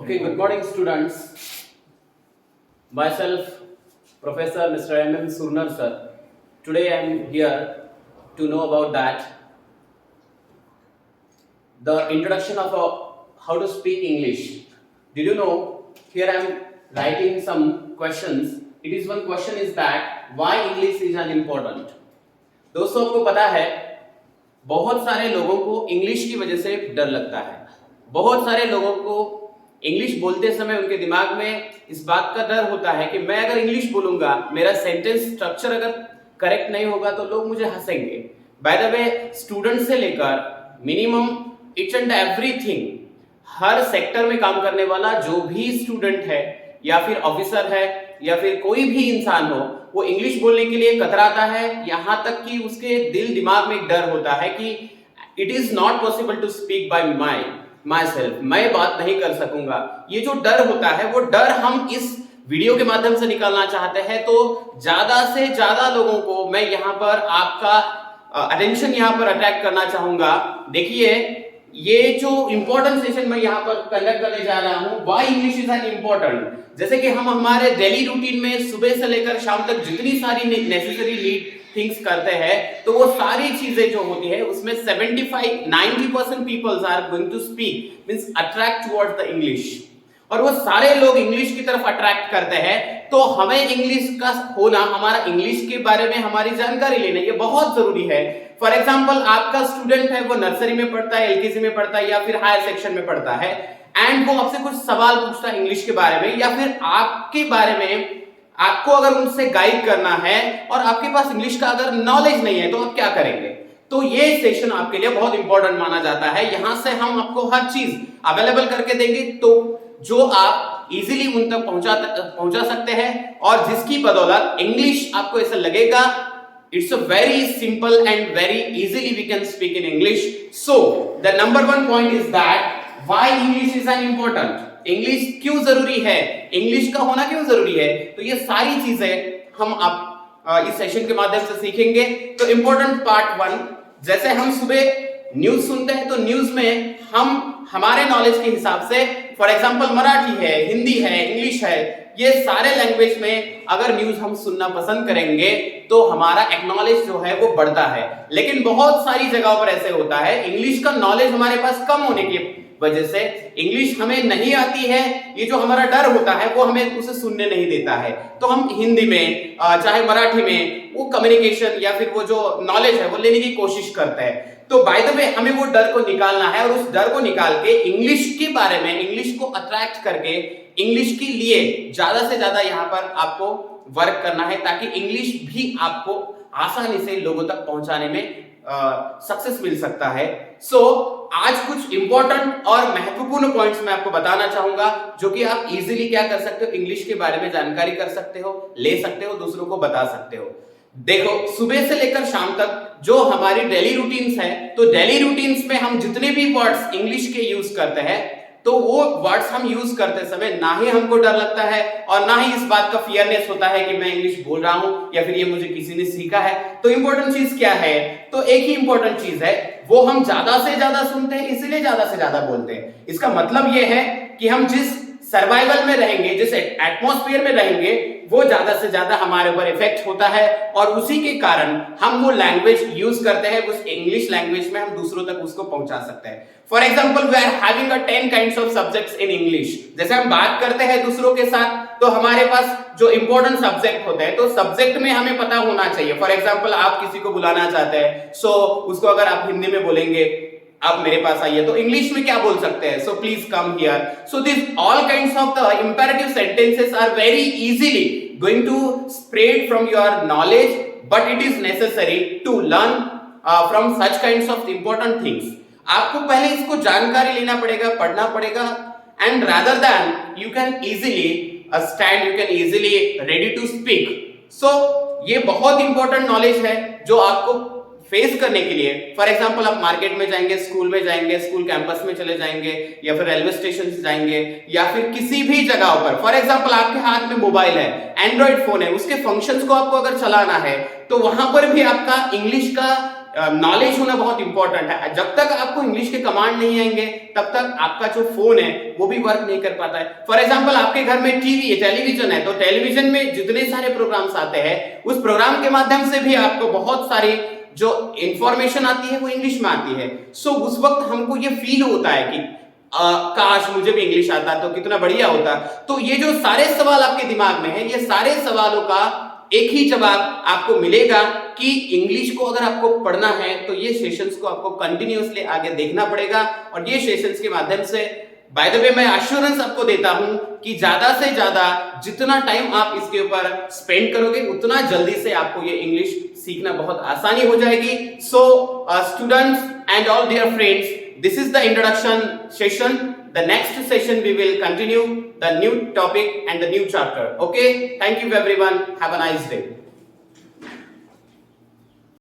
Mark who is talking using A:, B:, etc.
A: Okay, good morning, students. Myself, Professor Mr. M.M. Surnar, sir. Today I am here to know about that the introduction of how to speak English. Did you know? Here I am writing some questions. It is one question is that why English is unimportant. दोस्तों आपको पता है बहुत सारे लोगों को English की वजह से डर लगता है. बहुत सारे लोगों को इंग्लिश बोलते समय उनके दिमाग में इस बात का डर होता है कि मैं अगर इंग्लिश बोलूंगा, मेरा सेंटेंस स्ट्रक्चर अगर करेक्ट नहीं होगा तो लोग मुझे हंसेंगे. बाय द वे, स्टूडेंट से लेकर minimum each and everything, her sector में काम करने वाला जो भी स्टूडेंट है या फिर ऑफिसर है या फिर कोई भी इंसान हो, वो इंग्लिश बोलने के लिए कतराता है. यहां तक कि उसके दिल दिमाग में एक डर होता है कि it is not possible to speak by myself, मैं बात नहीं कर सकूंगा. ये जो डर होता है वो डर हम इस वीडियो के माध्यम से निकालना चाहते हैं. तो ज्यादा से ज्यादा लोगों को मैं यहाँ पर आपका अटेंशन यहाँ पर अट्रैक्ट करना चाहूंगा. देखिए, ये जो इंपॉर्टेंट सेशन मैं यहाँ पर कंडक्ट करने जा रहा हूँ, why English is an important. जैसे कि हम हमारे डेली रूटीन में सुबह से लेकर शाम तक जितनी सारी नेसेसरी नीड थिंग्स करते हैं, तो वो सारी चीजें जो होती है उसमें 75-90% peoples are going to speak means attract towards the English. और वो सारे लोग इंग्लिश की तरफ अट्रैक्ट करते हैं. तो हमें इंग्लिश का होना, हमारा इंग्लिश के बारे में हमारी जानकारी लेना ये बहुत जरूरी है. फॉर एग्जाम्पल, आपका स्टूडेंट है, वो नर्सरी में पढ़ता है, एलकेजी में पढ़ता है या फिर हायर सेक्शन में पढ़ता है, एंड वो आपसे कुछ सवाल पूछता है इंग्लिश के बारे में या फिर आपके बारे में. आपको अगर उनसे गाइड करना है और आपके पास इंग्लिश का अगर नॉलेज नहीं है तो आप क्या करेंगे? तो ये सेशन आपके लिए बहुत इंपॉर्टेंट माना जाता है. यहां से हम आपको हर चीज अवेलेबल करके देंगे तो जो आप इजीली उन तक पहुंचा सकते हैं और जिसकी बदौलत इंग्लिश आपको ऐसा लगेगा it's a very simple and very easily we can speak in English. So the number one point is that why English is an important. English क्यों जरूरी है, इंग्लिश का होना क्यों जरूरी है, तो ये सारी चीजें हम आप इस सेशन के माध्यम से सीखेंगे. तो इंपॉर्टेंट पार्ट 1, जैसे हम सुबह न्यूज सुनते हैं तो न्यूज में हम हमारे नॉलेज के हिसाब से, फॉर एग्जांपल मराठी है, हिंदी है, इंग्लिश है, ये सारे लैंग्वेज में अगर न्यूज हम सुनना पसंद करेंगे तो हमारा एक्नॉलेज जो है वो बढ़ता है. लेकिन बहुत सारी जगहों पर ऐसे होता है इंग्लिश का नॉलेज हमारे पास कम होने की वजह से इंग्लिश हमें नहीं आती है, ये जो हमारा डर होता है वो हमें उसे सुनने नहीं देता है. तो हम हिंदी में चाहे मराठी में वो कम्युनिकेशन या फिर वो जो नॉलेज है वो लेने की कोशिश करते हैं. तो बाय द वे, हमें वो डर को निकालना है और उस डर को निकाल के इंग्लिश के बारे में, इंग्लिश को अट्रैक्ट करके इंग्लिश के लिए ज्यादा से ज्यादा यहाँ पर आपको वर्क करना है ताकि इंग्लिश भी आपको आसानी से लोगों तक पहुंचाने में सक्सेस मिल सकता है. सो आज कुछ इंपॉर्टेंट और महत्वपूर्ण पॉइंट्स मैं आपको बताना चाहूंगा जो कि आप इजीली क्या कर सकते हो, इंग्लिश के बारे में जानकारी कर सकते हो, ले सकते हो, दूसरों को बता सकते हो. देखो, सुबह से लेकर शाम तक जो हमारी डेली रूटीन्स है, तो डेली रूटीन्स में हम जितने भी वर्ड्स इंग्लिश के यूज करते हैं तो वो वर्ड्स हम यूज करते समय ना ही हमको डर लगता है और ना ही इस बात का फियरनेस होता है कि मैं इंग्लिश बोल रहा हूं या फिर ये मुझे किसी ने सीखा है. तो इंपॉर्टेंट चीज क्या है? तो एक ही इंपॉर्टेंट चीज है, वो हम ज्यादा से ज्यादा सुनते हैं इसलिए ज्यादा से ज्यादा बोलते हैं. इसका मतलब ये है कि हम जिस सर्वाइवल में रहेंगे, जिस एटमॉस्फेयर में रहेंगे, वो ज्यादा से ज्यादा हमारे ऊपर इफेक्ट होता है और उसी के कारण हम वो लैंग्वेज यूज करते हैं, उस इंग्लिश लैंग्वेज में हम दूसरों तक उसको पहुंचा सकते हैं. For example, we are having 10 kinds of subjects in English. जैसे हम बात करते हैं दूसरों के साथ तो हमारे पास जो इंपॉर्टेंट सब्जेक्ट होते हैं तो सब्जेक्ट में हमें पता होना चाहिए. फॉर एग्जाम्पल, आप किसी को बुलाना चाहते हैं, सो उसको अगर आप हिंदी में बोलेंगे आप मेरे पास आइए, तो इंग्लिश में क्या बोल सकते हैं? So please come here. So this all kinds of the imperative sentences are very easily going to spread from your knowledge, but it is necessary to learn from such kinds of important things. आपको पहले इसको जानकारी लेना पड़ेगा, पढ़ना पड़ेगा, and rather than you can easily stand, you can easily ready to speak. So ये बहुत इंपॉर्टेंट नॉलेज है जो आपको फेस करने के लिए, फॉर एग्जाम्पल आप मार्केट में जाएंगे, स्कूल में जाएंगे, स्कूल कैंपस में चले जाएंगे या फिर रेलवे स्टेशन से जाएंगे या फिर किसी भी जगह पर, फॉर एग्जाम्पल आपके हाथ में मोबाइल है, एंड्रॉइड फोन है, उसके फंक्शंस को आपको अगर चलाना है तो वहां पर भी आपका इंग्लिश का नॉलेज होना बहुत इंपॉर्टेंट है। जब तक आपको इंग्लिश के कमांड नहीं आएंगे तब तक आपका जो फोन है वो भी वर्क नहीं कर पाता है। फॉर एग्जांपल आपके घर में टीवी है, टेलीविजन है, तो टेलीविजन में जितने सारे प्रोग्राम्स आते हैं उस प्रोग्राम के माध्यम से भी आपको बहुत सारी जो इंफॉर्मेशन आती है वो इंग्लिश में आती है। सो उस वक्त हमको ये फील होता है कि काश मुझे भी इंग्लिश आता तो कितना बढ़िया होता। तो ये जो सारे सवाल आपके दिमाग में है, ये सारे सवालों का एक ही जवाब आपको मिलेगा कि इंग्लिश को अगर आपको पढ़ना है तो ये सेशंस को आपको कंटिन्यूअसली आगे देखना पड़ेगा। और ये सेशंस के माध्यम से बाय द वे मैं एश्योरेंस आपको देता हूं कि ज्यादा से ज्यादा जितना टाइम आप इसके ऊपर स्पेंड करोगे उतना जल्दी से आपको ये इंग्लिश सीखना बहुत आसानी हो जाएगी। So students and all dear friends, this is the introduction session. The next session we will continue the new topic and the new chapter. Okay, thank you everyone, have a nice day.